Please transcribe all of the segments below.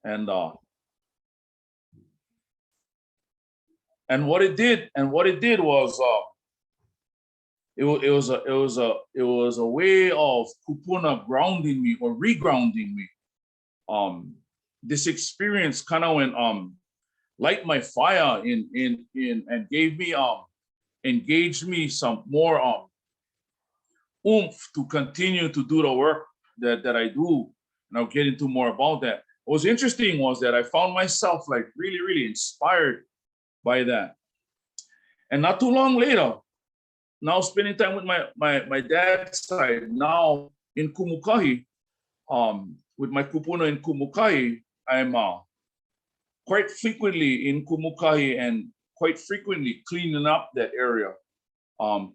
And what it did was it was a way of kupuna grounding me or regrounding me. This experience kind of went light my fire in and gave me engaged me some more oomph to continue to do the work that I do. And I'll get into more about that. What was interesting was that I found myself like really, really inspired by that. And not too long later, now spending time with my dad's side, now in Kumukahi, with my kupuna in Kumukahi, I'm quite frequently in Kumukahi and quite frequently cleaning up that area,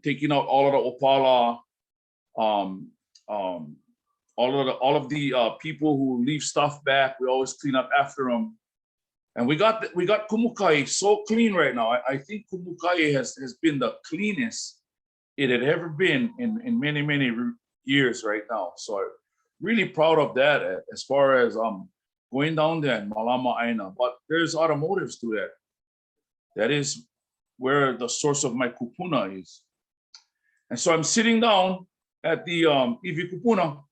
taking out all of the opala, all of the people who leave stuff back. We always clean up after them, and we got Kumukahi so clean right now. I think Kumukahi has been the cleanest it had ever been in many years right now. So I'm really proud of that as far as going down there in Malama Aina. But there's automotives to that. That is where the source of my kupuna is. And so I'm sitting down at the Ivi Kupuna,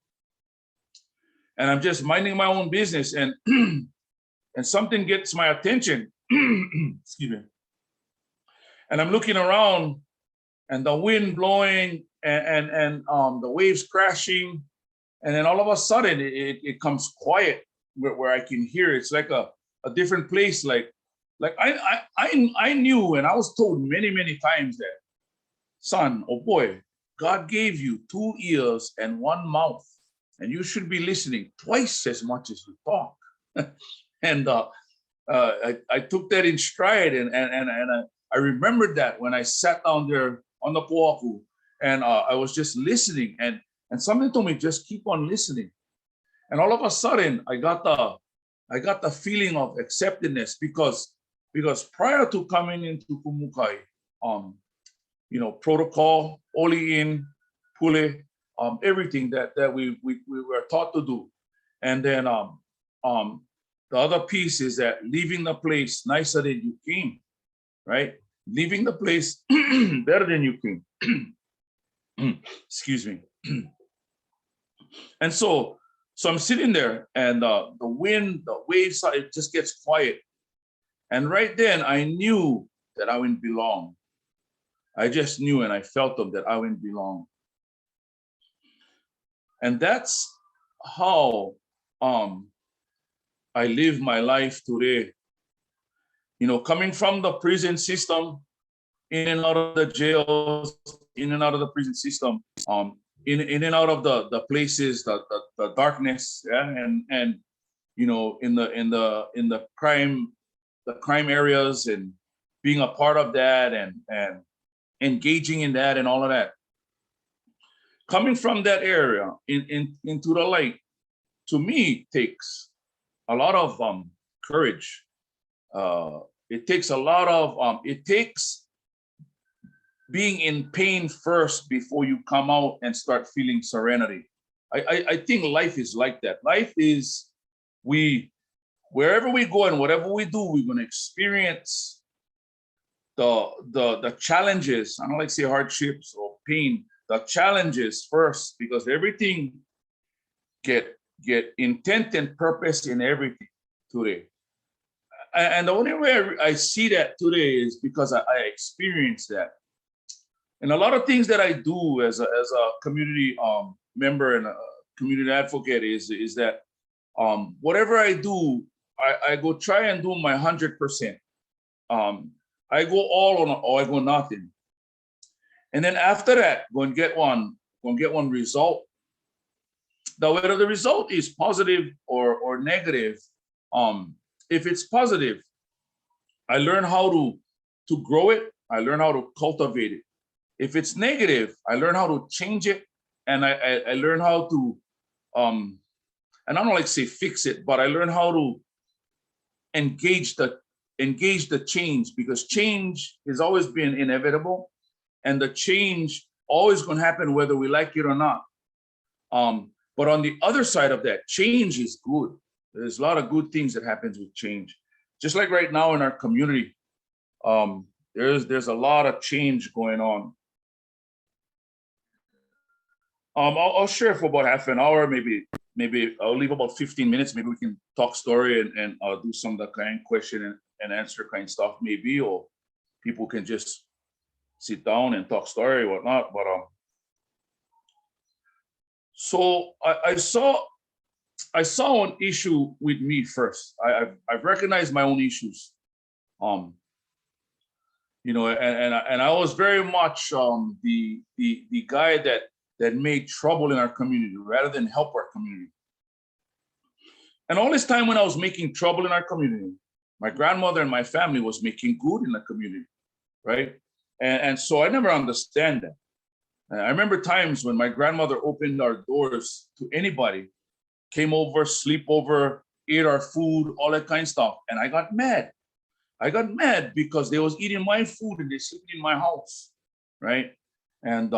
and I'm just minding my own business, and and something gets my attention. Excuse me. And I'm looking around, and the wind blowing, and the waves crashing, and then all of a sudden it comes quiet where I can hear. It's like a different place. Like I knew, and I was told many times that, son, oh boy, God gave you 2 ears and 1 mouth, and you should be listening twice as much as you talk. And I took that in stride, and I remembered that when I sat down there on the poaku, and I was just listening, and something told me just keep on listening. And all of a sudden, I got the feeling of acceptedness because prior to coming into Kumukai, protocol, oli in, pule, everything that we were taught to do, and then the other piece is that leaving the place nicer than you came, right? Leaving the place better than you came. Excuse me. And so I'm sitting there, and the wind, the waves, it just gets quiet. And right then I knew that I wouldn't belong. I just knew, and I felt them, that I wouldn't belong. And that's how I live my life today. Coming from the prison system, in and out of the jails, in and out of the prison system, in and out of the places, the darkness, yeah, and in the crime areas, and being a part of that, and engaging in that and all of that. Coming from that area into the light, to me, takes a lot of courage. It takes a lot of it takes being in pain first before you come out and start feeling serenity. I think life is like that. Life is, wherever we go and whatever we do, we're going to experience the challenges. I don't like to say hardships or pain. The challenges first, because everything get intent and purpose in everything today. And the only way I see that today is because I experienced that. And a lot of things that I do as a community member and a community advocate is that whatever I do, I go try and do my 100%. I go all on, or I go nothing. And then after that, go and get one result. Now, whether the result is positive or negative, if it's positive, I learn how to grow it. I learn how to cultivate it. If it's negative, I learn how to change it, and I learn how to, and I don't like to say fix it, but I learn how to engage the change, because change has always been inevitable, and the change always going to happen whether we like it or not. But on the other side of that, change is good. There's a lot of good things that happens with change. Just like right now in our community, there's a lot of change going on. I'll share for about half an hour, maybe I'll leave about 15 minutes. Maybe we can talk story and do some of the kind of question and answer kind of stuff, maybe, or people can just sit down and talk story or whatnot. But so I saw an issue with me first. I've recognized my own issues. And I was very much the guy that made trouble in our community rather than help our community. And all this time when I was making trouble in our community, my grandmother and my family was making good in the community, right? And so I never understand that. I remember times when my grandmother opened our doors to anybody, came over, sleep over, ate our food, all that kind of stuff. And I got mad. I got mad because they was eating my food and they sleeping in my house, right? And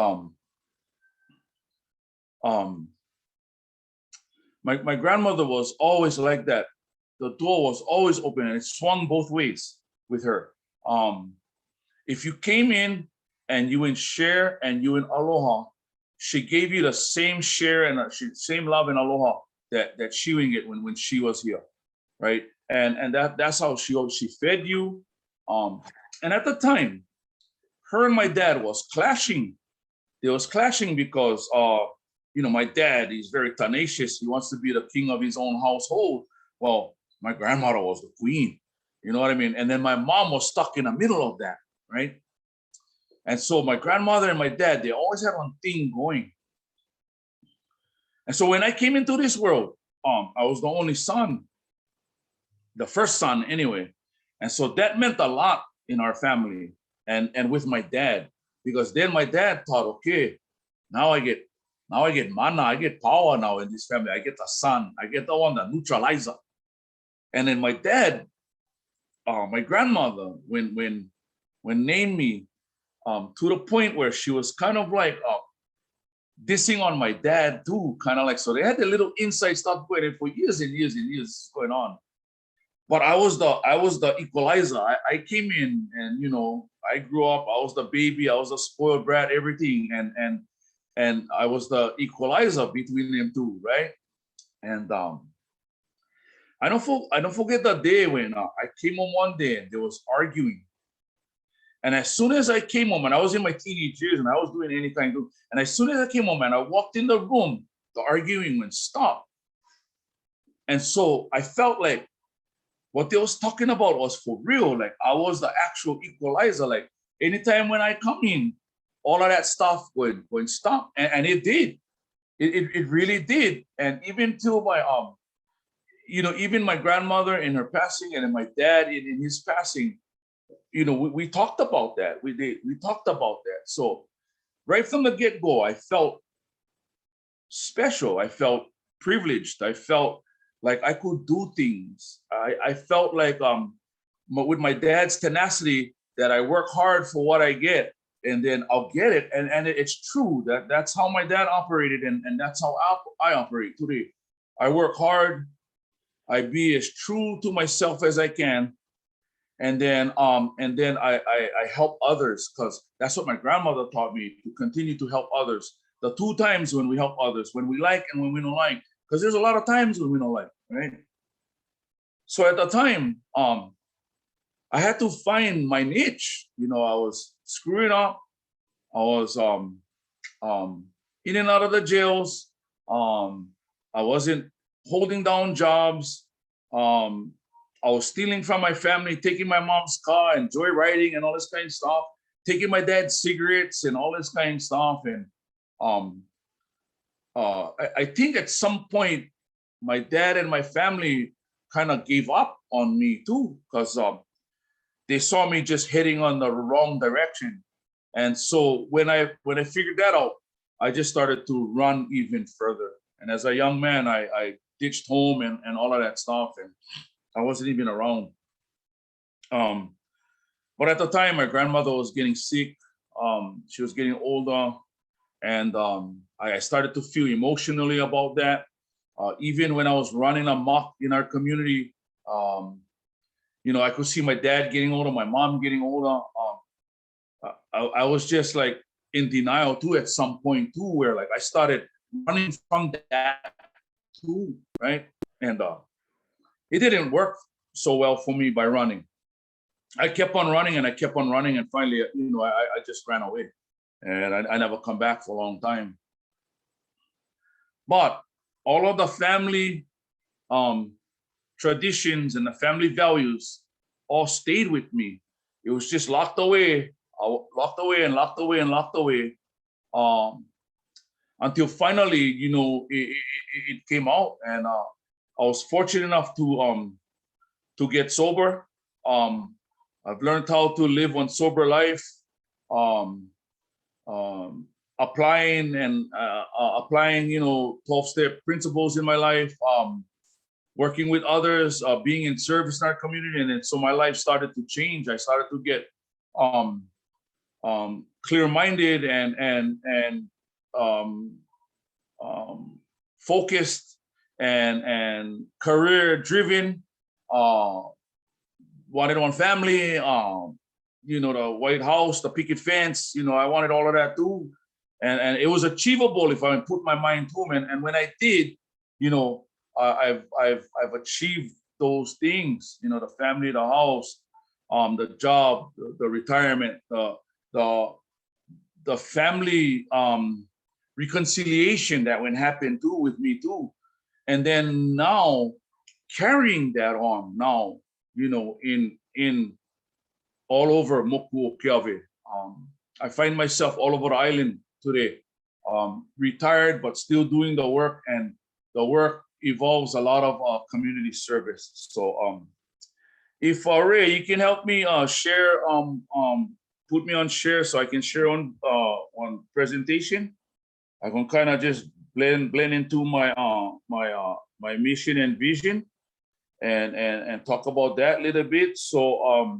my grandmother was always like that. The door was always open and it swung both ways with her. If you came in and you in share and you in aloha, she gave you the same share and same love and aloha that she would get when she was here, right? And that's how she fed you. And at the time, her and my dad was clashing. They was clashing because my dad is very tenacious. He wants to be the king of his own household. Well, my grandmother was the queen. You know what I mean? And then my mom was stuck in the middle of that, right? And so my grandmother and my dad, they always had one thing going. And so when I came into this world, I was the only son, the first son anyway. And so that meant a lot in our family and with my dad, because then my dad thought, okay, now I get mana, I get power now in this family. I get the son, I get the one that neutralizer. And then my dad, my grandmother, when named me, to the point where she was kind of like dissing on my dad too, kind of like, so they had a little inside stuff going on for years and years and years going on. But I was the equalizer. I came in and I grew up, I was the baby, I was a spoiled brat, everything. And I was the equalizer between them two, right? And I don't forget the day when I came home one day and they was arguing. And as soon as I came home, and I was in my teenage years and I was doing any kind of, and as soon as I came home and I walked in the room, the arguing went stop. And so I felt like what they was talking about was for real. Like I was the actual equalizer. Like anytime when I come in, all of that stuff would stop. And it did. It really did. And even to my even my grandmother in her passing and my dad in his passing, we talked about that. We talked about that. So right from the get-go, I felt special. I felt privileged. I felt like I could do things. I felt like with my dad's tenacity that I work hard for what I get and then I'll get it. And it's true that's how my dad operated and that's how I operate today. I work hard. I be as true to myself as I can. And then I help others because that's what my grandmother taught me, to continue to help others. The two times when we help others, when we like and when we don't like, because there's a lot of times when we don't like, right? So at the time, I had to find my niche. I was screwing up. I was in and out of the jails. I wasn't holding down jobs. I was stealing from my family, taking my mom's car and joyriding and all this kind of stuff, taking my dad's cigarettes and all this kind of stuff. And I think at some point, my dad and my family kind of gave up on me too, because they saw me just heading on the wrong direction. And so when I figured that out, I just started to run even further. And as a young man, I ditched home and all of that stuff. And I wasn't even around. But at the time, my grandmother was getting sick. She was getting older. And I started to feel emotionally about that. Even when I was running amok in our community, I could see my dad getting older, my mom getting older. I was just like in denial too at some point too, where like I started running from that too, right? And it didn't work so well for me by running. I kept on running and I kept on running, and finally, I just ran away, and I never come back for a long time. But all of the family traditions and the family values all stayed with me. It was just locked away, locked away and locked away and locked away, until finally, it came out, and I was fortunate enough to get sober. I've learned how to live one sober life, applying 12-step principles in my life, working with others, being in service in our community, and then so my life started to change. I started to get clear-minded and focused and career-driven. Wanted one family, the White House, the picket fence. I wanted all of that too, and it was achievable if I put my mind to them. And when I did, I've achieved those things. The family, the house, the job, the retirement, the family reconciliation that when happened too with me too, and then now carrying that on now. In all over Moku Okiawe. I find myself all over the island today, retired, but still doing the work, and the work involves a lot of community service. So if Ray, you can help me share, put me on share so I can share on presentation. I can kind of just blend into my my mission and vision. And talk about that a little bit. So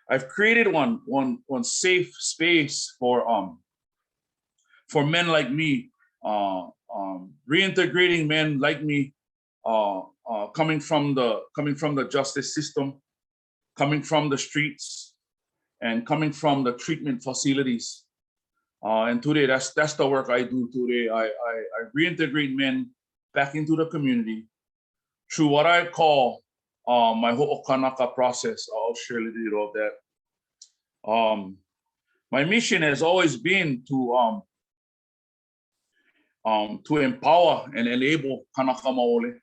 I've created one safe space for men like me, reintegrating men like me, coming from the justice system, coming from the streets, and coming from the treatment facilities. And today, that's the work I do today. I reintegrate men back into the community through what I call my Kanaka process. I'll share a little bit of that. My mission has always been to empower and enable Kanaka Maole.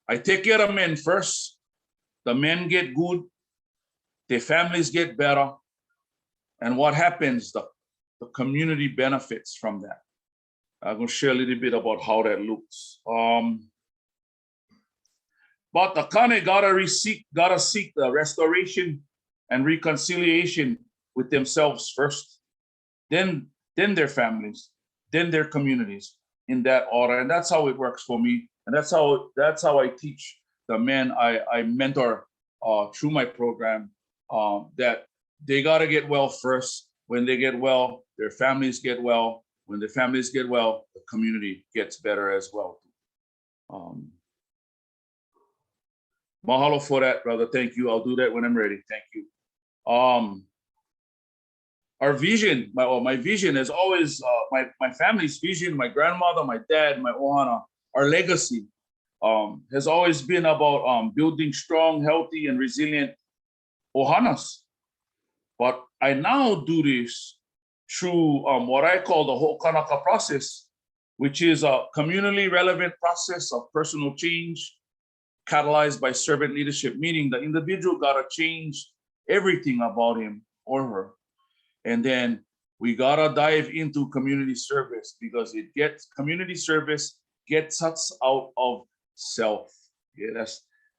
I take care of men first. The men get good, their families get better, and what happens? The community benefits from that. I'm going to share a little bit about how that looks. But the Kane gotta seek the restoration and reconciliation with themselves first, then their families, then their communities, in that order. And that's how it works for me. And that's how I teach the men I mentor through my program, that they gotta get well first. When they get well, their families get well. When the families get well, the community gets better as well. Mahalo for that, brother. Thank you. I'll do that when I'm ready. Thank you. Our vision, my vision is always my family's vision, my grandmother, my dad, my ohana, our legacy has always been about building strong, healthy, and resilient ohanas. But I now do this through what I call the whole Kanaka process, which is a communally relevant process of personal change, catalyzed by servant leadership, meaning the individual gotta change everything about him or her. And then we gotta dive into community service, because community service gets us out of self. Yeah,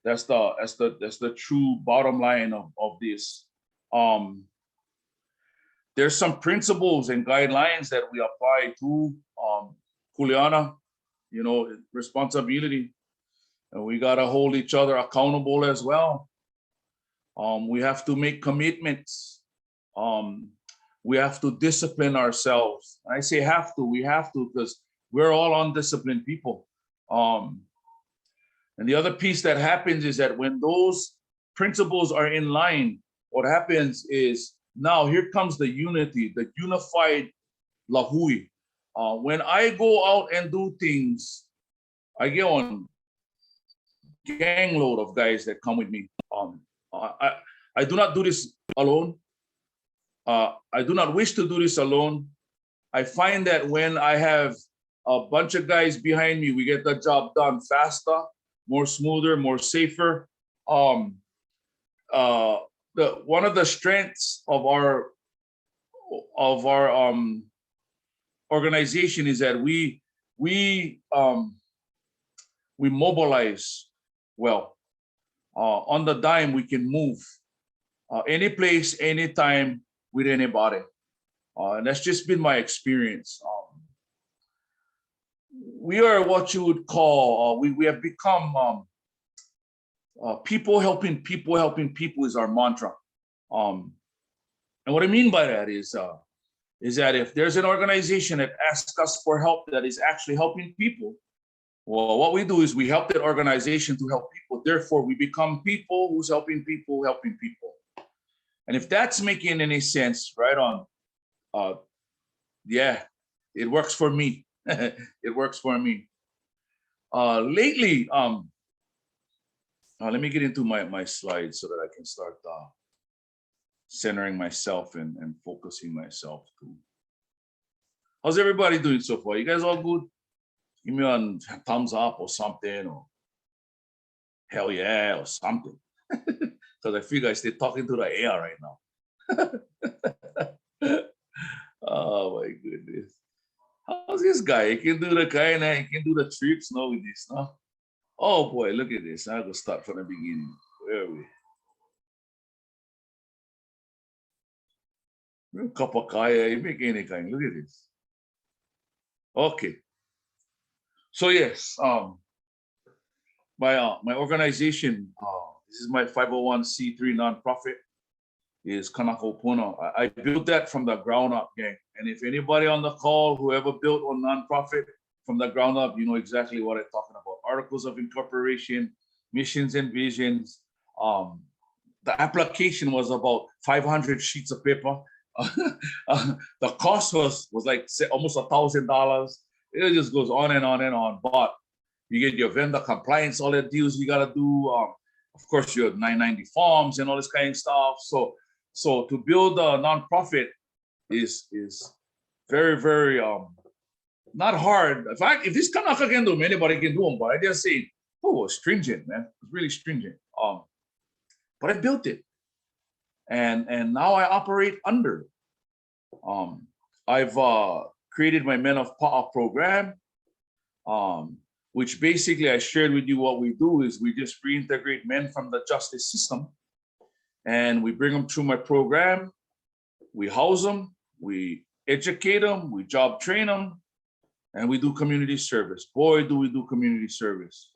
that's the true bottom line of this. There's some principles and guidelines that we apply to kuleana, responsibility. And we got to hold each other accountable as well. We have to make commitments. We have to discipline ourselves. I say have to, we have to, because we're all undisciplined people. And the other piece that happens is that when those principles are in line, what happens is now here comes the unity, the unified lahui. When I go out and do things, I get on gang load of guys that come with me. I do not do this alone. I do not wish to do this alone. I find that when I have a bunch of guys behind me, we get the job done faster, more smoother, more safer. One of the strengths of our organization is that we mobilize well. On the dime, we can move any place, anytime, with anybody. And that's just been my experience. We are what you would call, we have become people helping people is our mantra. And what I mean by that is that if there's an organization that asks us for help that is actually helping people, well, what we do is we help that organization to help people. Therefore, we become people who's helping people, helping people. And if that's making any sense, right on, yeah, it works for me. It works for me. Lately, let me get into my slides so that I can start centering myself and focusing myself too. How's everybody doing so far? You guys all good? Give me a thumbs up or something, or hell yeah, or something. Because I feel like they're talking to the air right now. Oh my goodness. How's this guy? He can do the kind of, he can do the trips now with this, no? Oh boy, look at this. I'll go start from the beginning. Where are we? Real cup of kaya, you make any kind. Look at this. Okay. So yes, my organization, this is my 501c3 nonprofit, is Kanaka Puna. I built that from the ground up, gang. And if anybody on the call, whoever built a nonprofit from the ground up, you know exactly what I'm talking about. Articles of incorporation, missions and visions. The application was about 500 sheets of paper. The cost was like almost $1,000. It just goes on and on and on. But you get your vendor compliance, all the deals you gotta do. Of course, your 990 forms and all this kind of stuff. So to build a nonprofit is very, very not hard. In fact, if this Kanaka can do them, anybody can do them. But I just say, oh, it's stringent, man. It's really stringent. But I built it, and now I operate under. I've created my Men of Power program, which basically I shared with you. What we do is we just reintegrate men from the justice system, and we bring them through my program. We house them, we educate them, we job train them, and we do community service. Boy, do we do community service.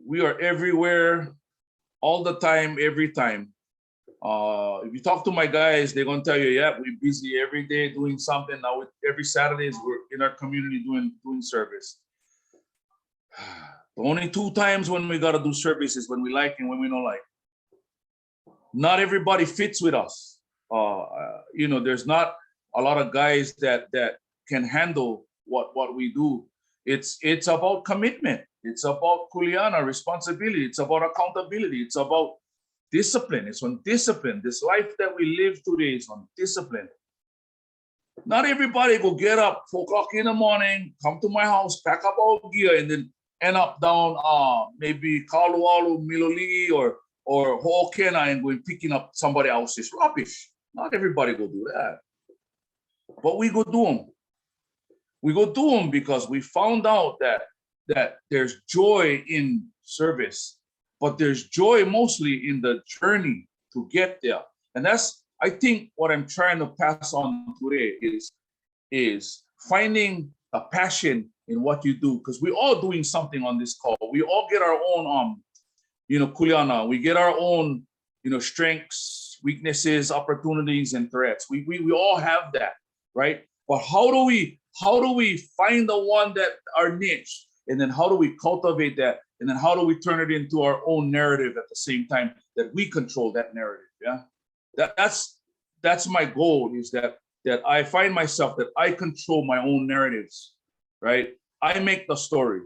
We are everywhere, all the time, every time. If you talk to my guys, they're gonna tell you, yeah, we're busy every day doing something. Now every Saturdays we're in our community doing service. The only 2 times when we gotta do service is when we like and when we don't like. Not everybody fits with us. You know, there's not a lot of guys that can handle what we do. It's about commitment. It's about kuleana, responsibility. It's about accountability. It's about discipline. It's on discipline. This life that we live today is on discipline. Not everybody will get up 4 o'clock in the morning, come to my house, pack up all gear, and then end up down maybe Kalualu, Miloligi, or Ho'okena and going picking up somebody else's rubbish. Not everybody will do that. But we go do them. We go do them because we found out that there's joy in service, but there's joy mostly in the journey to get there. And that's, I think, what I'm trying to pass on today is finding a passion in what you do, because we're all doing something on this call. We all get our own, kuleana. We get our own, strengths, weaknesses, opportunities, and threats. We all have that, right? But how do we how do we find the one that our niche, and then how do we cultivate that, and then how do we turn it into our own narrative at the same time that we control that narrative? Yeah, that's my goal, is that I find myself that I control my own narratives, right? I make the story.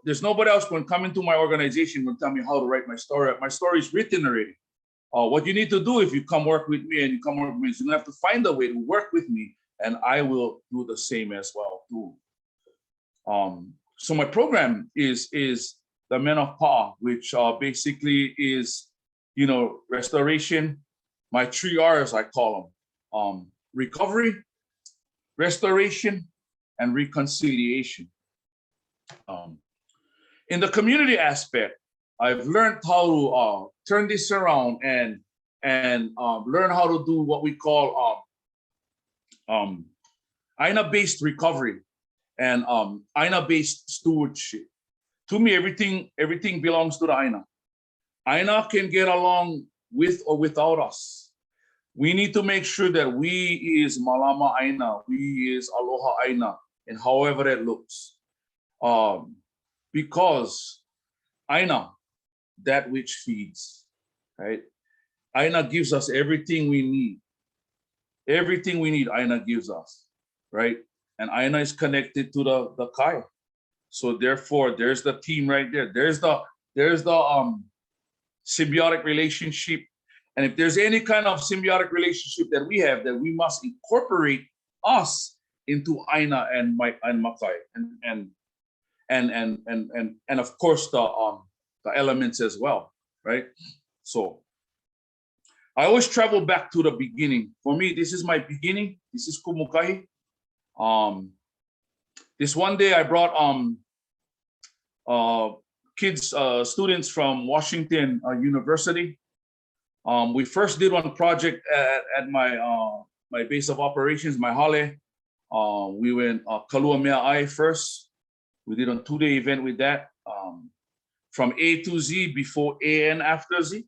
There's nobody else going to come into my organization and tell me how to write my story. My story is written already. What you need to do if you come work with me, and you come work with me, is you're gonna have to find a way to work with me, and I will do the same as well too. So my program is the Men of Pa, which basically is, restoration. My 3 R's, I call them: recovery, restoration, and reconciliation. In the community aspect, I've learned how to turn this around and learn how to do what we call AINA-based recovery and AINA-based stewardship. To me, everything belongs to the AINA. AINA can get along with or without us. We need to make sure that we is Malama AINA, we is Aloha AINA, and however that looks. Because AINA, that which feeds, right? AINA gives us everything we need. Everything we need, AINA gives us, right? And AINA is connected to the Kai. So therefore, there's the team right there. There's the symbiotic relationship. And if there's any kind of symbiotic relationship that we have, that we must incorporate us into AINA and Makai, and of course the elements as well, right? So I always travel back to the beginning. For me, this is my beginning. This is Kumukai. This one day I brought students from Washington University. We first did one project at my base of operations, my Hale. We went Kaluamea first. We did a 2-day event with that. From A to Z, before A and after Z.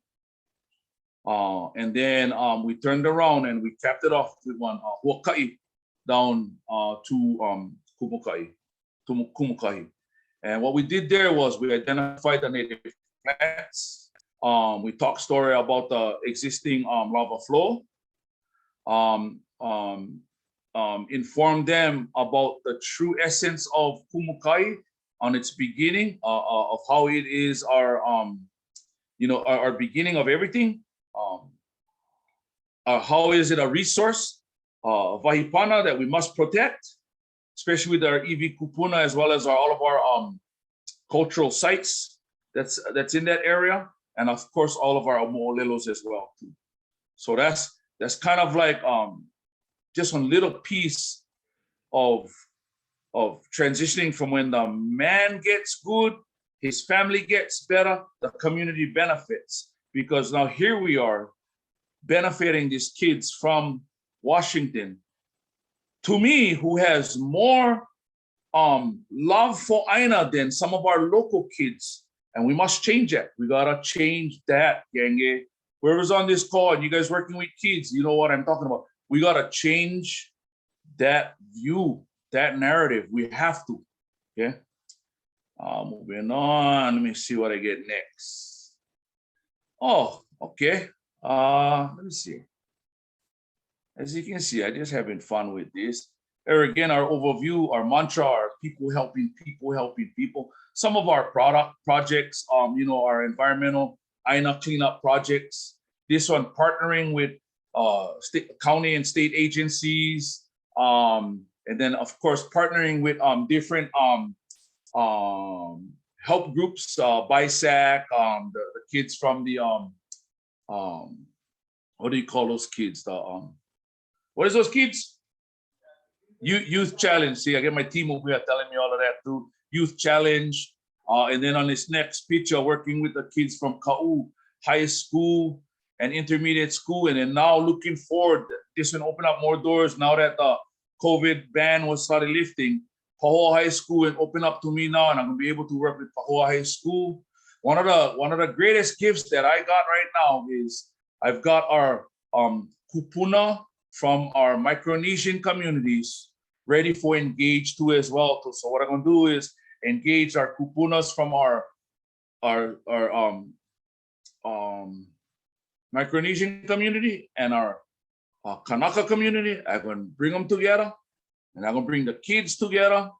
And then we turned around and we capped it off with one Huakai down to Kumukai. And what we did there was we identified the native plants. We talked story about the existing lava flow. Informed them about the true essence of Kumukai on its beginning, of how it is our beginning of everything. How is it a resource, Vahipana, that we must protect, especially with our EV Kupuna, as well as all of our cultural sites that's in that area, and of course all of our mo'olelos as well too. So that's kind of like just a little piece of transitioning from when the man gets good, his family gets better, the community benefits. Because now here we are benefiting these kids from Washington. To me, who has more love for AINA than some of our local kids. And we must change that. We gotta change that, Genge. Whoever's on this call and you guys working with kids, you know what I'm talking about. We gotta change that view, that narrative. We have to. Okay. Moving on. Let me see what I get next. Oh, okay. Let me see. As you can see, I just having fun with this. There again, our overview, our mantra, our people helping people. Some of our projects, our environmental AINA cleanup projects. This one partnering with county and state agencies, and then of course partnering with different help groups, BISAC, the kids from the what do you call those kids? What is those kids? Youth Challenge. See, I get my team over here telling me all of that too. Youth Challenge. And then on this next picture, working with the kids from Ka'u High School and Intermediate School. And then now looking forward, this will open up more doors now that the COVID ban was started lifting. Pahoa High School and open up to me now, and I'm gonna be able to work with Pahoa High School. One of the greatest gifts that I got right now is I've got our kupuna from our Micronesian communities. ready for engage too as well. So what I'm gonna do is engage our kupunas from our Micronesian community and our Kanaka community. I'm gonna bring them together, and I'm gonna bring the kids together,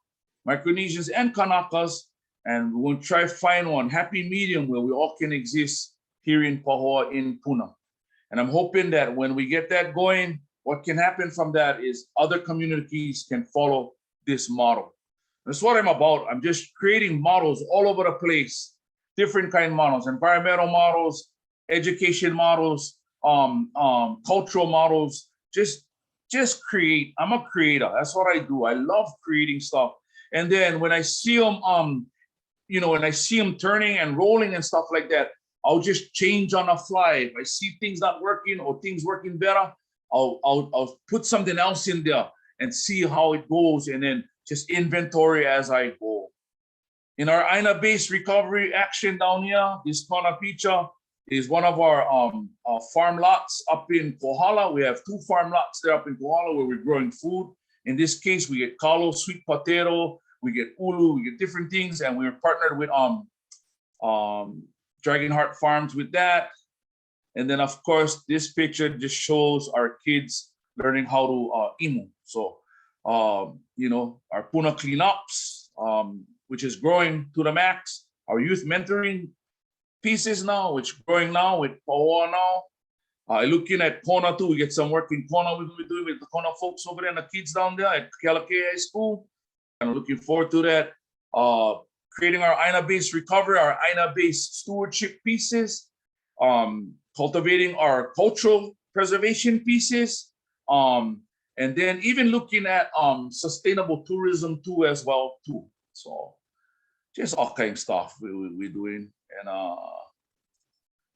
Micronesians and Kanakas, and we're gonna try to find one happy medium where we all can exist here in Pahoa, in Puna. And I'm hoping that when we get that going, what can happen from that is other communities can follow this model. That's what I'm about. I'm just creating models all over the place, different kind of models, environmental models, education models, cultural models. Just create. I'm a creator. That's what I do. I love creating stuff. And then when I see them, when I see them turning and rolling and stuff like that, I'll just change on the fly. If I see things not working or things working better, I'll put something else in there and see how it goes, and then just inventory as I go. In our Aina-based recovery action down here, this corner picture is one of our farm lots up in Kohala. We have 2 farm lots there up in Kohala where we're growing food. In this case, we get kalo, sweet potato, we get ulu, we get different things, and we're partnered with Dragonheart Farms with that. And then, of course, this picture just shows our kids learning how to imu. So, our Puna cleanups, which is growing to the max. Our youth mentoring pieces now, which is growing now with Pahoa now. Looking at Kona too, we get some work in Kona we're going to be doing with the Kona folks over there and the kids down there at Kealakea High School. And I'm looking forward to that. Creating our Aina-based recovery, our Aina-based stewardship pieces, cultivating our cultural preservation pieces, and then even looking at sustainable tourism too as well too. So just all kind of stuff we're doing, and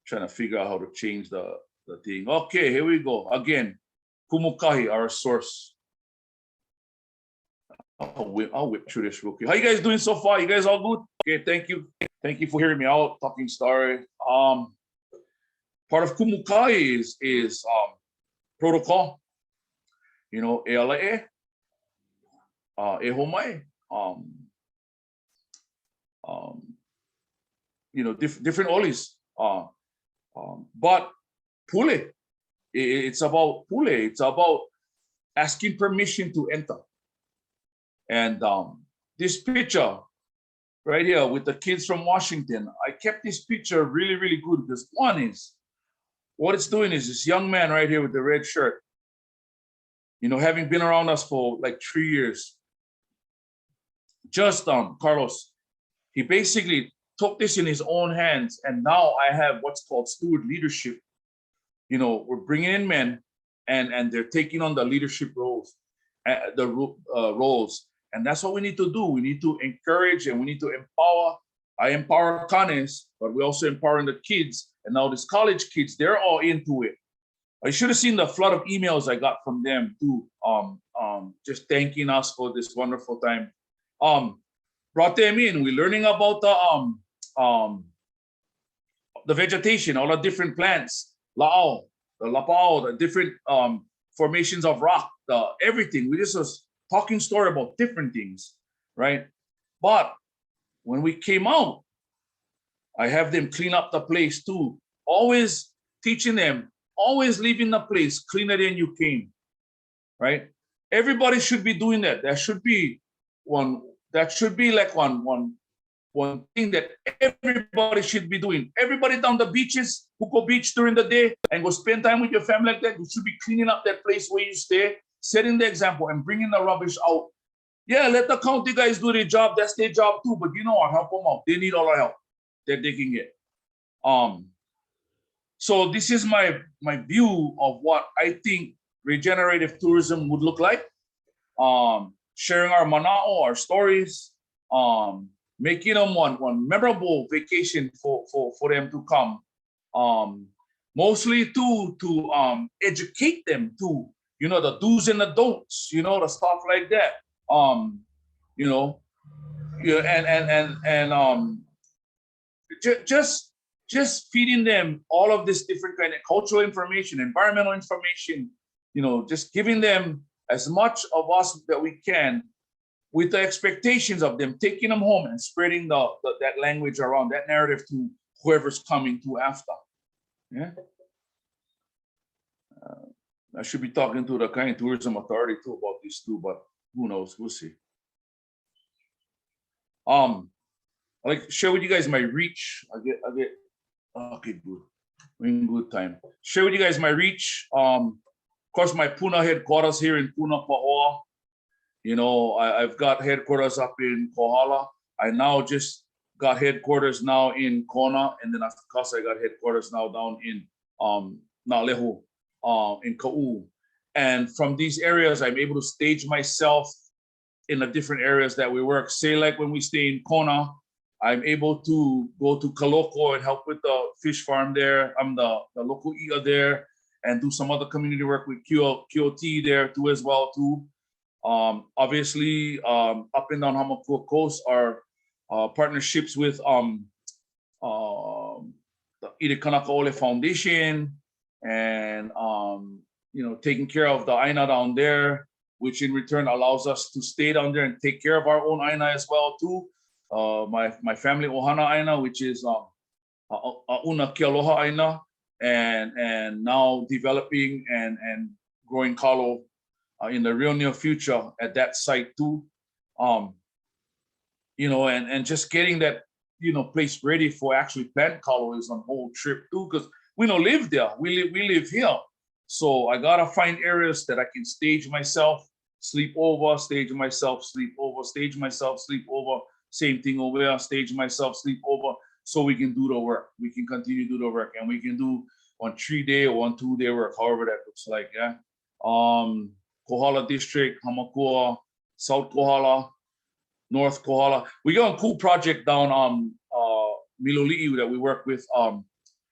trying to figure out how to change the thing. Okay, here we go. Again, Kumukahi, our source. I'll whip through this real quick. How you guys doing so far? You guys all good? Okay, thank you. Thank you for hearing me out, talking story. Part of Kumukai is protocol. ELA, ehomai, different olis. But pule, it's about pule. It's about asking permission to enter. And this picture right here with the kids from Washington, I kept this picture really, really good because one is, what it's doing is this young man right here with the red shirt, having been around us for like 3 years, just Carlos, he basically took this in his own hands, and now I have what's called steward leadership. We're bringing in men, and they're taking on the leadership roles, and that's what we need to do. We need to encourage and we need to empower. I empower Kanes, but we also empowering the kids, and now these college kids, they're all into it. I should have seen the flood of emails I got from them too, just thanking us for this wonderful time. Brought them in. We're learning about the vegetation, all the different plants, la'au, the lapao, the different formations of rock, everything. We just was talking story about different things, right? But when we came out, I have them clean up the place too. Always teaching them, always leaving the place cleaner than you came, right? Everybody should be doing that. That should be one thing that everybody should be doing. Everybody down the beaches who go beach during the day and go spend time with your family like that, you should be cleaning up that place where you stay, setting the example and bringing the rubbish out. Yeah, let the county guys do their job. That's their job too. But you know what? Help them out. They need all the help that they can get. So this is my view of what I think regenerative tourism would look like. Sharing our mana'o, our stories, making them one memorable vacation for them to come. Mostly to educate them to, the do's and the don'ts, the stuff like that. Just feeding them all of this different kind of cultural information, environmental information, just giving them as much of us that we can, with the expectations of them taking them home and spreading that language around, that narrative to whoever's coming to after. Yeah. I should be talking to the Kind Tourism Authority too about this too, but who knows? We'll see. I'd like to share with you guys my reach. I get okay, good. We're in good time. Share with you guys my reach. Of course, my Puna headquarters here in Puna, Pahoa. You know, I've got headquarters up in Kohala. I now just got headquarters now in Kona, and then of course I got headquarters now down in Nalehu, in Ka'u. And from these areas, I'm able to stage myself in the different areas that we work. Say like when we stay in Kona, I'm able to go to Kaloko and help with the fish farm there. I'm the local Ia there, and do some other community work with QOT there too as well too. Obviously, up and down Hamakua Coast are partnerships with the Kanaka Ole Foundation, and you know, taking care of the Aina down there, which in return allows us to stay down there and take care of our own Aina as well too. My family Ohana Aina, which is Una Kialoha Aina, and now developing and growing kalo in the real near future at that site too. You know, and just getting that, you know, place ready for actually plant kalo is an whole trip too, because we don't live there. We live here. So I gotta find areas that I can stage myself, sleep over, stage myself, sleep over, stage myself, sleep over. Same thing over here, stage myself, sleep over, so we can do the work. We can continue to do the work, and we can do on 3-day or on 2-day work, however that looks like. Yeah. Kohala District, Hamakua, South Kohala, North Kohala. We got a cool project down Miloli'i that we work with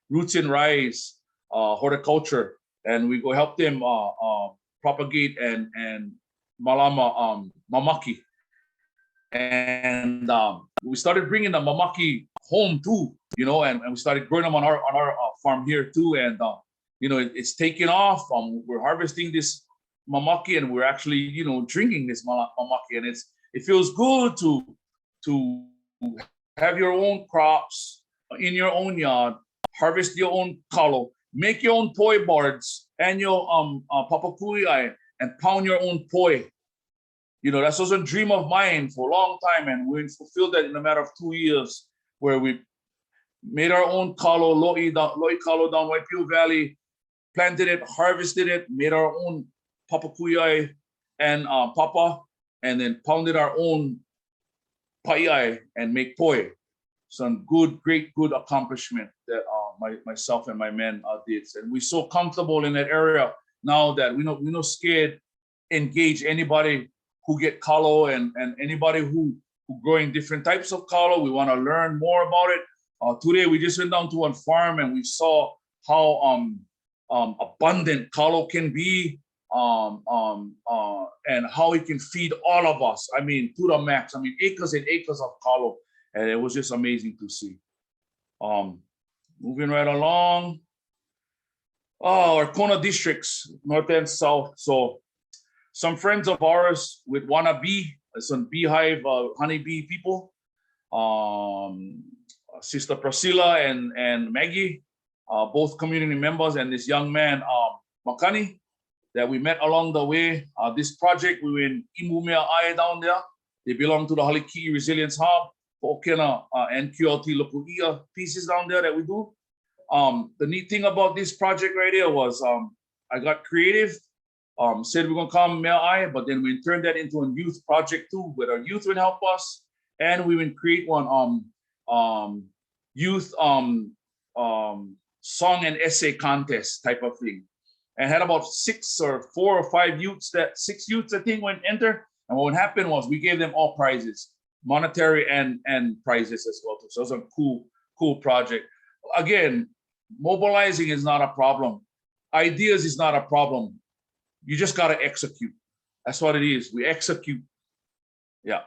Roots and Rise Horticulture, and we go help them propagate and malama mamaki. And we started bringing the mamaki home too, you know, and we started growing them on our farm here too. And you know, it's taken off. We're harvesting this mamaki, and we're actually, you know, drinking this mamaki, and it feels good to have your own crops in your own yard, harvest your own kalo, make your own poi boards and your papakuiai, and pound your own poi. You know, that was a dream of mine for a long time, and we fulfilled that in a matter of 2 years, where we made our own kalo, loi kalo down Waipio Valley, planted it, harvested it, made our own papakuiai and papa, and then pounded our own paiai and make poi. Some great accomplishment that myself and my men did, and we're so comfortable in that area now that we're not scared engage anybody who get kalo and anybody who growing different types of kalo. We want to learn more about it. Today we just went down to one farm and we saw how abundant kalo can be, and how it can feed all of us. I mean, to the max. I mean, acres and acres of kalo, and it was just amazing to see. Moving right along. Our Kona districts, north and south. So some friends of ours with Wanna Bee, some beehive honeybee people, Sister Priscilla and Maggie, both community members, and this young man, Makani, that we met along the way. This project, we were in Imumea Ai down there. They belong to the Haliki Resilience Hub, Okena and QLT local Ia pieces down there that we do. The neat thing about this project right here was I got creative, said we're gonna come Mea Ai, but then we turned that into a youth project too, where our youth would help us, and we would create one youth song and essay contest type of thing, and had about 6 or 4 or 5 youths, 6 youths I think went enter, and what happened was we gave them all prizes, monetary and prizes as well too. So it was a cool project. Again, mobilizing is not a problem. Ideas is not a problem. You just gotta execute. That's what it is. We execute. Yeah.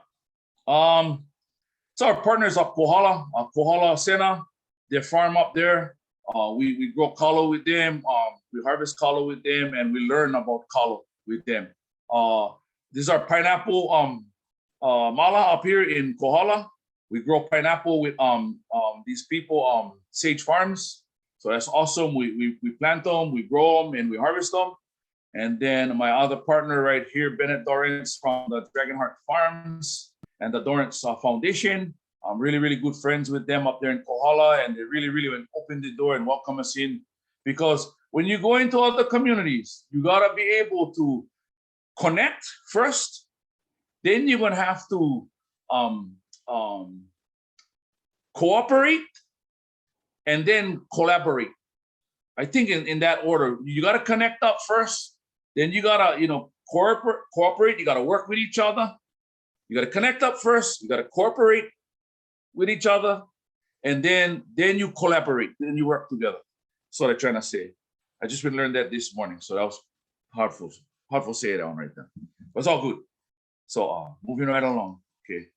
So our partners up Kohala, Kohala Sena, their farm up there. We grow kalo with them. We harvest kalo with them, and we learn about kalo with them. This is our pineapple mala up here in Kohala. We grow pineapple with these people, Sage Farms. So that's awesome. We plant them, we grow them, and we harvest them. And then my other partner right here, Bennett Dorrance from the Dragonheart Farms and the Dorrance Foundation. I'm really, really good friends with them up there in Kohala, and they really, really opened the door and welcome us in. Because when you go into other communities, you gotta be able to connect first, then you're gonna have to cooperate, and then collaborate. I think in that order, you gotta connect up first, then you gotta, cooperate, you gotta work with each other. You gotta connect up first, you gotta cooperate with each other, and then you collaborate, then you work together. That's what I'm trying to say. I just been learning that this morning, so that was hard for say that one right there. But it's all good. So moving right along. Okay.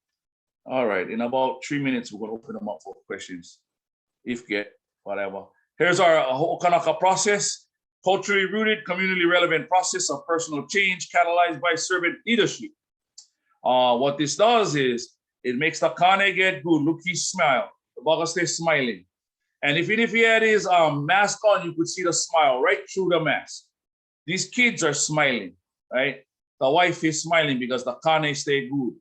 All right. In about 3 minutes, we're gonna open them up for questions, if get whatever. Here's our whole Kanaka process: culturally rooted, community relevant process of personal change catalyzed by servant leadership. What this does is it makes the Kane get good. Look, he smile. The bugger stay smiling. And even if he had his mask on, you could see the smile right through the mask. These kids are smiling, right? The wife is smiling because the Kane stay good.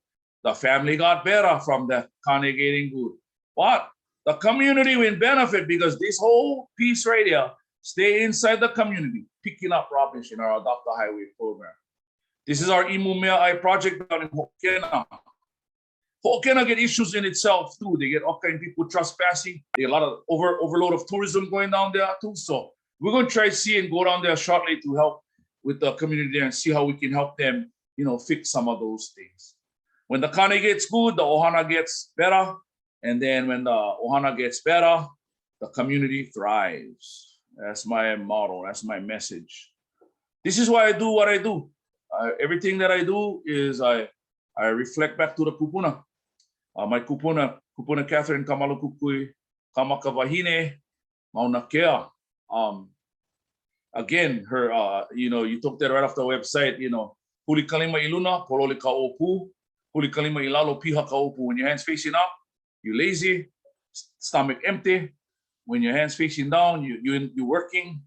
The family got better from the Kane getting good. What? The community will benefit because this whole piece right here stay inside the community, picking up rubbish in our Adopt the Highway program. This is our Imumea project down in Hokena. Hokena get issues in itself too. They get all kind of people trespassing. They get a lot of overload of tourism going down there too. So we're going to try to see and go down there shortly to help with the community there and see how we can help them, fix some of those things. When the Kane gets good, the Ohana gets better. And then when the Ohana gets better, the community thrives. That's my motto. That's my message. This is why I do what I do. Everything that I do is I reflect back to the kupuna. My kupuna Catherine Kamalukukui, Kamaka Vahine, Mauna Kea. Again, her, you took that right off the website, Huli Kalima Iluna, Pololi Ka Opu, Huli Kalima Ilalo Piha Ka Opu. When your hands facing up, you lazy, stomach empty. When your hands facing down, you working,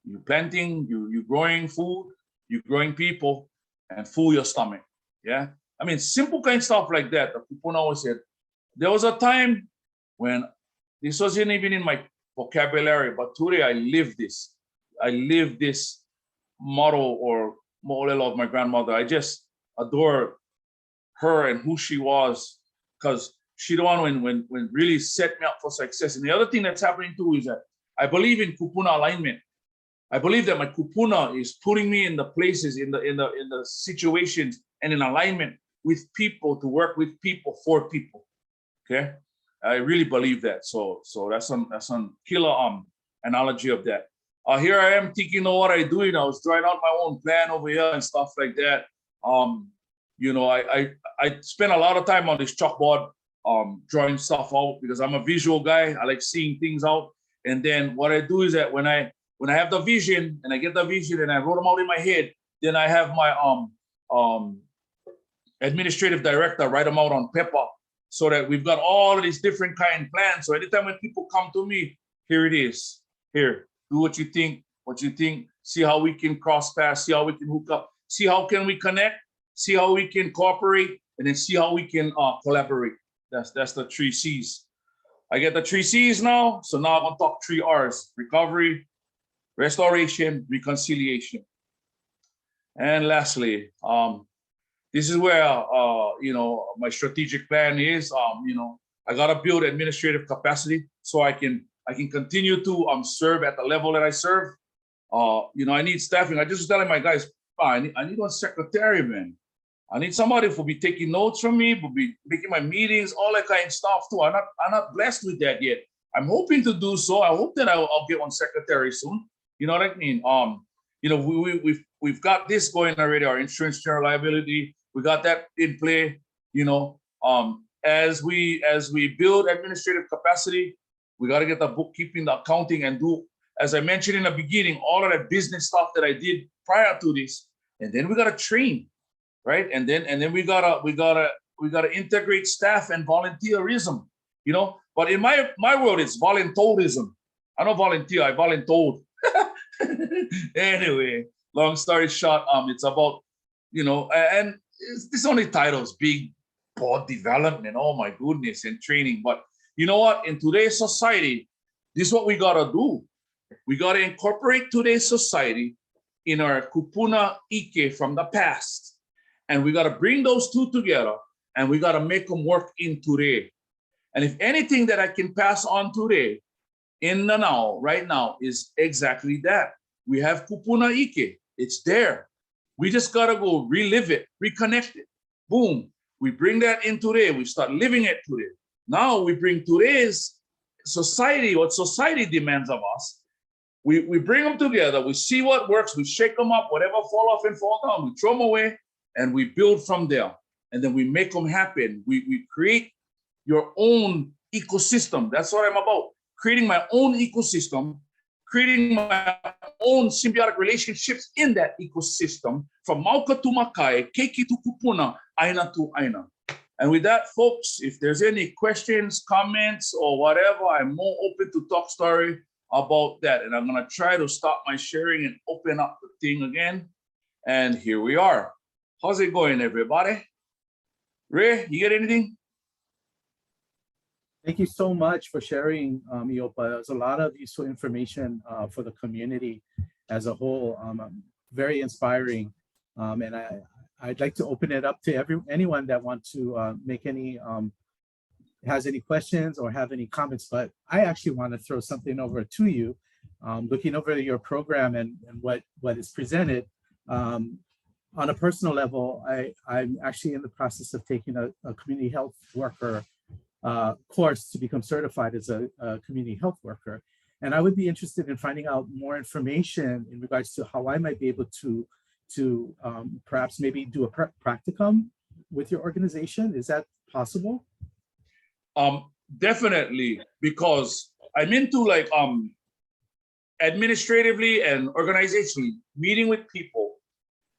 you planting, you growing food, you growing people, and full your stomach. Yeah. I mean, simple kind of stuff like that. The Kupuna always said, there was a time when this wasn't even in my vocabulary, but today I live this. I live this motto or mo'olelo of my grandmother. I just adore her and who she was, because she the one when really set me up for success. And the other thing that's happening too is that I believe in kupuna alignment. I believe that my kupuna is putting me in the places, in the situations, and in alignment with people, to work with people, for people. Okay, I really believe that. So that's some killer analogy of that. Here I am thinking of what I do. I was drawing out my own plan over here and stuff like that. I spend a lot of time on this chalkboard, drawing stuff out because I'm a visual guy. I like seeing things out. And then what I do is that when I have the vision and I get the vision and I wrote them out in my head, then I have my administrative director write them out on paper so that we've got all of these different kind of plans. So anytime when people come to me, here it is. Here, do what you think, see how we can cross paths, see how we can hook up, see how can we connect, see how we can cooperate, and then see how we can collaborate. That's the 3 C's. I get the 3 C's now, so now I'm gonna talk 3 R's: recovery, restoration, reconciliation. And lastly, this is where my strategic plan is. I gotta build administrative capacity so I can continue to serve at the level that I serve. I need staffing. I just was telling my guys, I need one secretary, man. I need somebody who will be taking notes from me, will be making my meetings, all that kind of stuff too. I'm not blessed with that yet. I'm hoping to do so. I hope that I'll get one secretary soon. You know what I mean? We've got this going already. Our insurance, general liability, we got that in play. As we build administrative capacity, we got to get the bookkeeping, the accounting, and do, as I mentioned in the beginning, all of that business stuff that I did prior to this. and then we gotta train, right? And then we gotta integrate staff and volunteerism, you know. But in my world, it's voluntoldism. I don't volunteer, I voluntold. Anyway, long story short, it's about, you know, and this only titles big broad development. Oh my goodness, and training. But you know what? In today's society, this is what we gotta do. We gotta incorporate today's society in our kupuna ike from the past, and we gotta bring those two together, and we gotta make them work in today. And if anything that I can pass on today, in the now, right now, is exactly that. We have kupuna ike. It's there. We just gotta go relive it, reconnect it. Boom. We bring that in today. We start living it today. Now we bring today's society, what society demands of us. We bring them together. We see what works. We shake them up. Whatever fall off and fall down, we throw them away, and we build from there. And then we make them happen. We create your own ecosystem. That's what I'm about. Creating my own ecosystem, creating my own symbiotic relationships in that ecosystem, from Mauka to Makai, Keiki to Kupuna, Aina to Aina. And with that, folks, if there's any questions, comments, or whatever, I'm more open to talk story about that. And I'm gonna try to stop my sharing and open up the thing again. And here we are. How's it going, everybody? Ray, you get anything? Thank you so much for sharing, Iopa. There's a lot of useful information for the community as a whole. Very inspiring. And I'd like to open it up to anyone that wants to make any, has any questions or have any comments, but I actually want to throw something over to you. Looking over your program and what is presented, on a personal level, I'm actually in the process of taking a community health worker course to become certified as a community health worker. And I would be interested in finding out more information in regards to how I might be able to perhaps maybe do a practicum with your organization. Is that possible? Definitely, because I'm into like administratively and organizationally meeting with people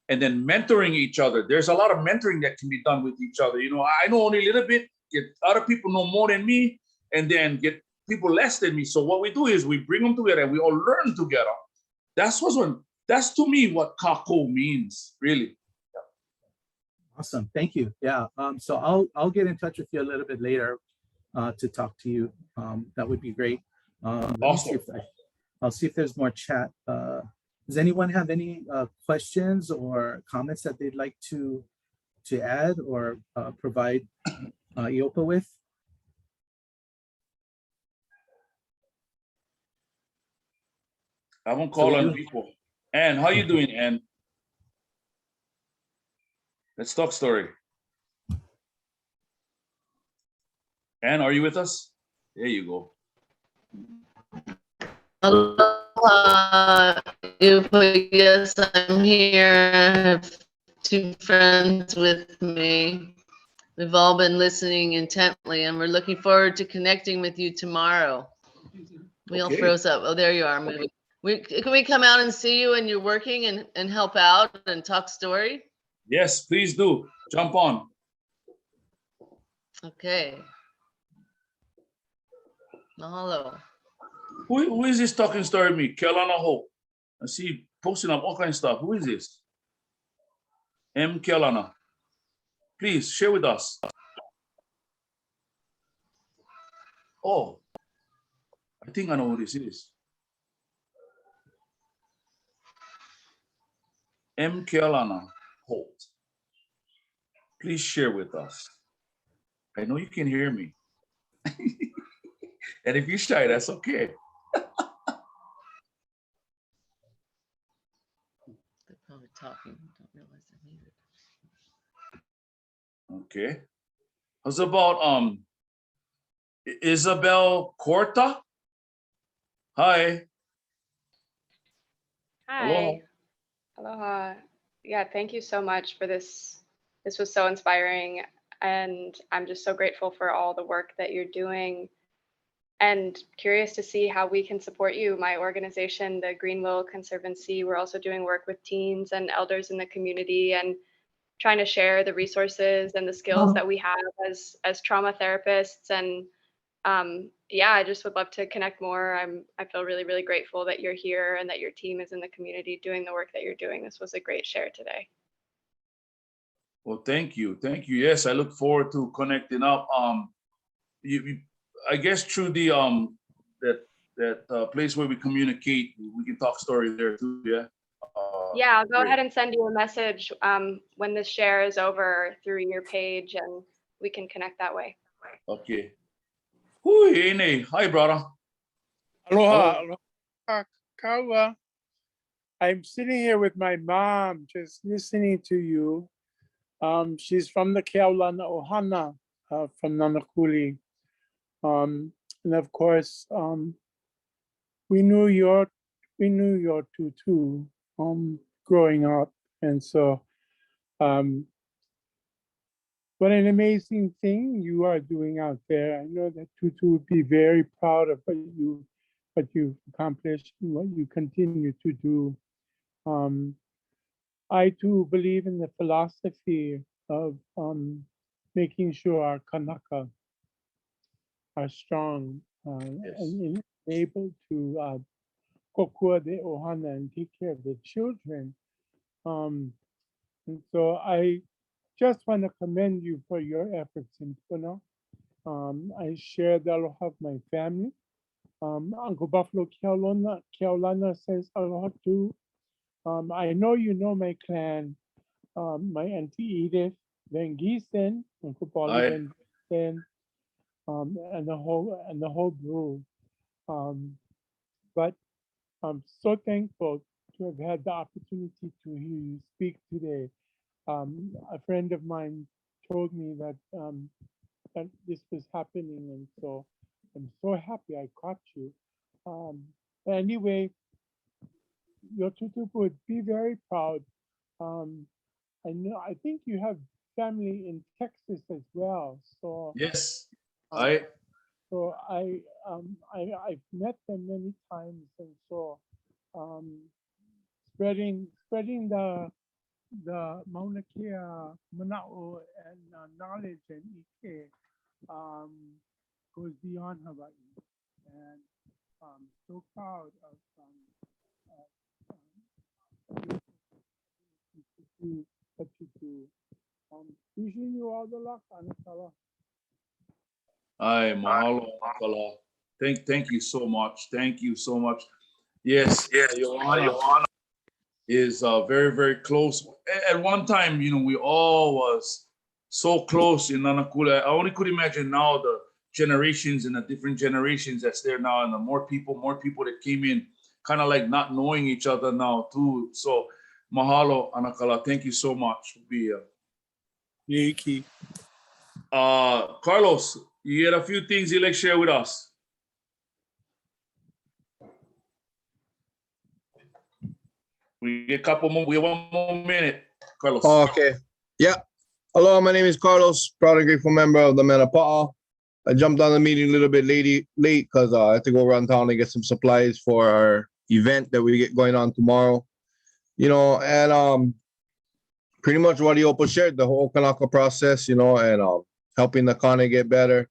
and then mentoring each other. There's a lot of mentoring that can be done with each other. You know, I know only a little bit, get other people know more than me, and then get people less than me. So what we do is we bring them together and we all learn together. That's to me what Kako means, really. Awesome, thank you. Yeah, so I'll get in touch with you a little bit later to talk to you. That would be great. Awesome. I'll see if there's more chat. Does anyone have any questions or comments that they'd like to add or provide Iopa with? I won't call on people. Ann, how you doing, Ann? Let's talk story. Ann, are you with us? There you go. Aloha, Iopa. Yes, I'm here. I have two friends with me. We've all been listening intently, and we're looking forward to connecting with you tomorrow. We all froze up. Oh, there you are. Moving. Can we come out and see you when you're working and help out and talk story? Yes, please do. Jump on. Okay. Mahalo. Who is this talking story to me? Kelana Hope. I see posting up all kinds of stuff. Who is this? M. Kelana. Please share with us. Oh, I think I know who this is. M. Kelana Holt. Please share with us. I know you can hear me. And if you're shy, that's okay. They're probably talking. Don't realize they're muted. Okay. How's about Isabel Corta? Hi. Hi. Aloha. Aloha. Yeah, thank you so much for this. This was so inspiring, and I'm just so grateful for all the work that you're doing and curious to see how we can support you. My organization, the Greenville Conservancy, we're also doing work with teens and elders in the community and trying to share the resources and the skills that we have as trauma therapists. And yeah, I just would love to connect more. I feel really, really grateful that you're here and that your team is in the community doing the work that you're doing. This was a great share today. Well, thank you. Thank you. Yes, I look forward to connecting up. I guess through the that place where we communicate, we can talk story there too. Yeah. Yeah, I'll go great. ahead and send you a message when this share is over through your page, and we can connect that way. Okay. Hui, Ine. Hi, brother. Aloha, aloha, kaua. I'm sitting here with my mom, just listening to you. She's from the Keaulana Ohana, from Nanakuli. And of course, we knew your tutu growing up, and so what an amazing thing you are doing out there. I know that Tutu would be very proud of what you've accomplished and what you continue to do. I too believe in the philosophy of making sure our Kanaka are strong Yes. and able to kokua de ohana and take care of the children. And so I just want to commend you for your efforts in Puna. I share the aloha of my family. Uncle Buffalo Keaulana says aloha too. I know you know my clan, my Auntie Edith Van Giesen, Uncle Polly Aye. Van Giesen, and the whole brew. But I'm so thankful to have had the opportunity to hear you speak today. A friend of mine told me that that this was happening, and so I'm so happy I caught you. Anyway, your tutu would be very proud. I think you have family in Texas as well. So Yes. um, I I've met them many times, and so um, spreading the Mauna Kea mana'o and knowledge and ike goes beyond Hawaii, and so proud of you to do what you do. Wishing you all the luck, Anakala. mahalo, Kala. Thank you so much. Thank you so much. Yes, Joanna is very, very close. At one time, we all was so close in Nanakula. I only could imagine now the generations and the different generations that's there now, and the more people that came in, kind of like not knowing each other now too. So mahalo, Anakala. Thank you so much for being here. Yiki. Carlos, you had a few things you'd like to share with us. We get a couple more. We have one more minute, Carlos. Oh, okay. Yeah. Hello, my name is Carlos, proud and grateful member of the Manapa'a. I jumped on the meeting a little bit late because I had to go around town and get some supplies for our event that we get going on tomorrow. And pretty much what Iopo shared, the whole Kanaka process, and helping the Kane get better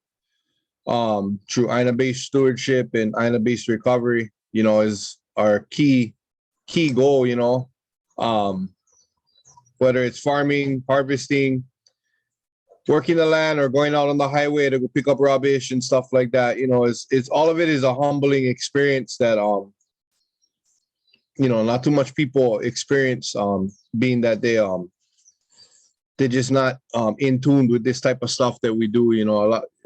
through Aina-based stewardship and Aina-based recovery, is our key goal, whether it's farming, harvesting, working the land, or going out on the highway to go pick up rubbish and stuff like that. It's all of it is a humbling experience that not too much people experience, being that they're just not in tune with this type of stuff that we do.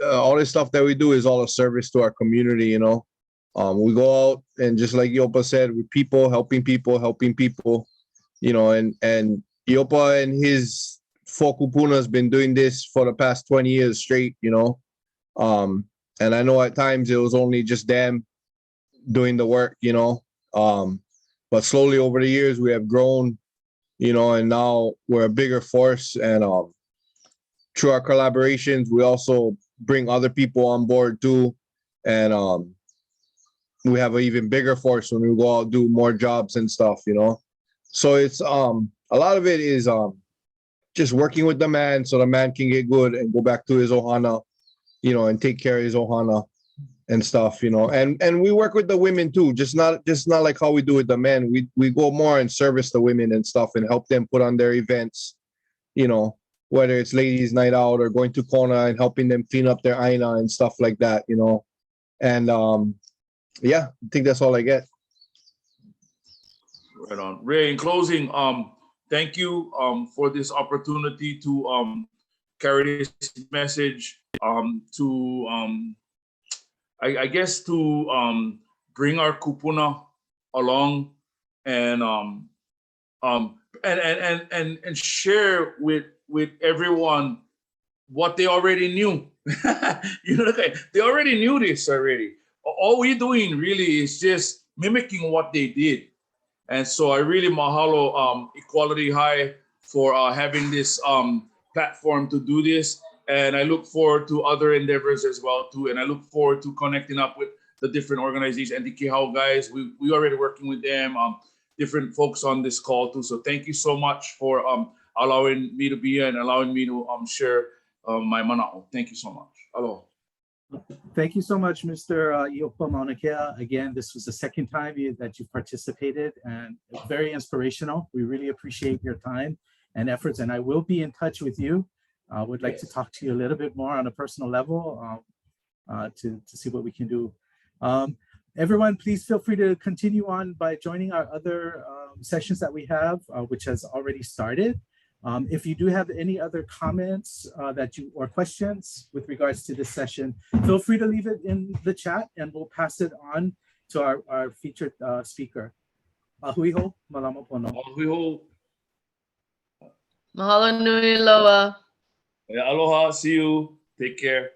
All this stuff that we do is all a service to our community. We go out and, just like Yopa said, with people, helping people, and Yopa and his Foku Puna has been doing this for the past 20 years straight, and I know at times it was only just them doing the work, but slowly over the years we have grown, and now we're a bigger force, and through our collaborations, we also bring other people on board too. And we have an even bigger force when we go out do more jobs and stuff, you know. So it's a lot of it is just working with the man so the man can get good and go back to his ohana, you know, and take care of his ohana and stuff, you know. And we work with the women too, just not like how we do with the men. We go more and service the women and stuff and help them put on their events, you know, whether it's ladies night out or going to Kona and helping them clean up their aina and stuff like that, you know. And yeah, I think that's all I get. Right on. Ray, in closing, thank you for this opportunity to carry this message to I guess to bring our kupuna along and share with everyone what they already knew. You know, okay, they already knew this already. All we're doing really is just mimicking what they did. And so I really mahalo Equality High for having this platform to do this. And I look forward to other endeavors as well too. And I look forward to connecting up with the different organizations and the Kihau guys. We already working with them, different folks on this call too. So thank you so much for allowing me to be here and allowing me to share my mana'o. Thank you so much. Aloha. Thank you so much, Mr. Iopa Mauna Kea. Again, this was the second time that you participated and very inspirational. We really appreciate your time and efforts, and I will be in touch with you. I would like to talk to you a little bit more on a personal level to see what we can do. Everyone, please feel free to continue on by joining our other sessions that we have, which has already started. If you do have any other comments or questions with regards to this session, feel free to leave it in the chat and we'll pass it on to our featured speaker. Ahuiho, malama pono. Ahuiho. Mahalo nui loa. Aloha, see you. Take care.